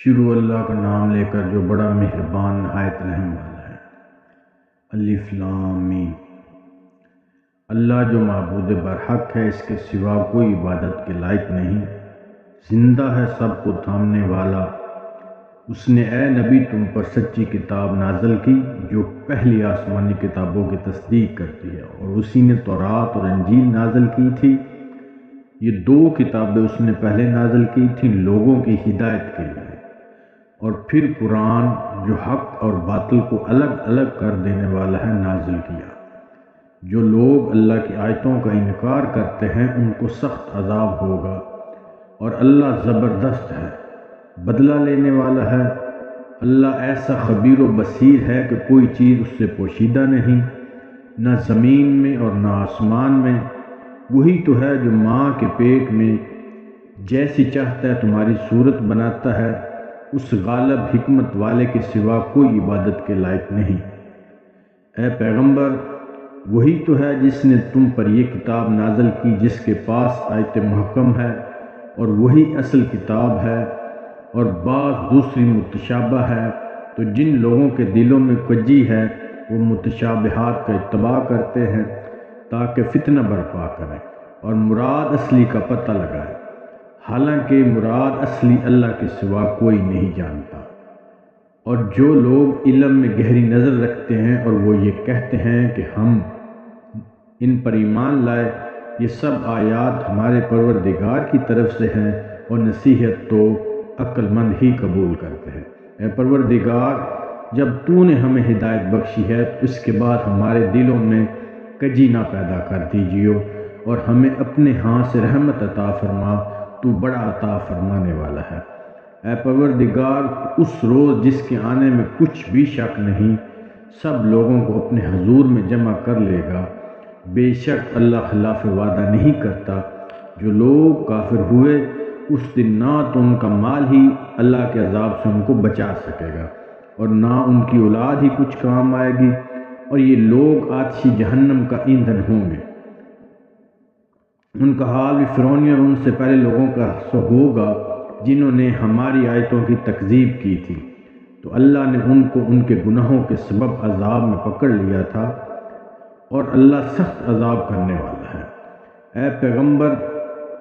شروع اللہ کا نام لے کر جو بڑا مہربان نہایت رحم والا ہے۔ الف لام میم۔ اللہ جو معبود برحق ہے، اس کے سوا کوئی عبادت کے لائق نہیں، زندہ ہے، سب کو تھامنے والا۔ اس نے اے نبی تم پر سچی کتاب نازل کی جو پہلی آسمانی کتابوں کی تصدیق کرتی ہے، اور اسی نے تورات اور انجیل نازل کی تھی۔ یہ دو کتابیں اس نے پہلے نازل کی تھیں لوگوں کی ہدایت کے لیے، اور پھر قرآن جو حق اور باطل کو الگ الگ کر دینے والا ہے نازل کیا۔ جو لوگ اللہ کی آیتوں کا انکار کرتے ہیں ان کو سخت عذاب ہوگا، اور اللہ زبردست ہے، بدلہ لینے والا ہے۔ اللہ ایسا خبیر و بصیر ہے کہ کوئی چیز اس سے پوشیدہ نہیں، نہ زمین میں اور نہ آسمان میں۔ وہی تو ہے جو ماں کے پیٹ میں جیسی چاہتا ہے تمہاری صورت بناتا ہے، اس غالب حکمت والے کے سوا کوئی عبادت کے لائق نہیں۔ اے پیغمبر، وہی تو ہے جس نے تم پر یہ کتاب نازل کی جس کے پاس آیت محکم ہے، اور وہی اصل کتاب ہے، اور بعض دوسری متشابہ ہے۔ تو جن لوگوں کے دلوں میں کجی ہے وہ متشابہات کا اتباع کرتے ہیں تاکہ فتنہ برپا کریں اور مراد اصلی کا پتہ لگائیں، حالانکہ مراد اصلی اللہ کے سوا کوئی نہیں جانتا۔ اور جو لوگ علم میں گہری نظر رکھتے ہیں اور وہ یہ کہتے ہیں کہ ہم ان پر ایمان لائے، یہ سب آیات ہمارے پروردگار کی طرف سے ہیں، اور نصیحت تو عقل مند ہی قبول کرتے ہیں۔ اے پروردگار، جب تو نے ہمیں ہدایت بخشی ہے تو اس کے بعد ہمارے دلوں میں کجی نہ پیدا کر دیجیو، اور ہمیں اپنے ہاں سے رحمت عطا فرما، تو بڑا عطا فرمانے والا ہے۔ اے پروردگار، اس روز جس کے آنے میں کچھ بھی شک نہیں، سب لوگوں کو اپنے حضور میں جمع کر لے گا۔ بے شک اللہ خلاف وعدہ نہیں کرتا۔ جو لوگ کافر ہوئے اس دن نہ تو ان کا مال ہی اللہ کے عذاب سے ان کو بچا سکے گا، اور نہ ان کی اولاد ہی کچھ کام آئے گی، اور یہ لوگ آتشی جہنم کا ایندھن ہوں گے۔ ان کا حال بھی فرعونی اور ان سے پہلے لوگوں کا سا ہوگا جنہوں نے ہماری آیتوں کی تکذیب کی تھی، تو اللہ نے ان کو ان کے گناہوں کے سبب عذاب میں پکڑ لیا تھا، اور اللہ سخت عذاب کرنے والا ہے۔ اے پیغمبر،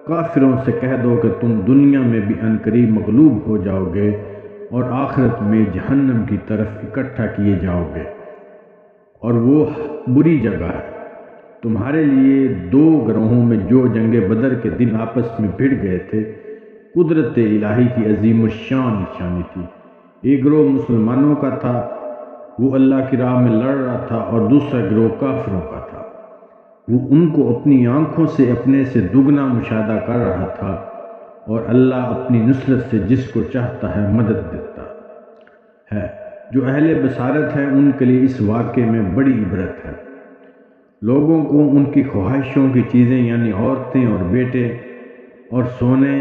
کافروں سے کہہ دو کہ تم دنیا میں بھی عنقریب مغلوب ہو جاؤ گے، اور آخرت میں جہنم کی طرف اکٹھا کیے جاؤ گے، اور وہ بری جگہ ہے۔ تمہارے لیے دو گروہوں میں جو جنگ بدر کے دن آپس میں بھڑ گئے تھے، قدرت الہی کی عظیم الشان نشانی تھی۔ ایک گروہ مسلمانوں کا تھا، وہ اللہ کی راہ میں لڑ رہا تھا، اور دوسرا گروہ کافروں کا تھا، وہ ان کو اپنی آنکھوں سے اپنے سے دگنا مشاہدہ کر رہا تھا، اور اللہ اپنی نصرت سے جس کو چاہتا ہے مدد دیتا ہے۔ جو اہل بصارت ہیں ان کے لیے اس واقعے میں بڑی عبرت ہے۔ لوگوں کو ان کی خواہشوں کی چیزیں یعنی عورتیں اور بیٹے اور سونے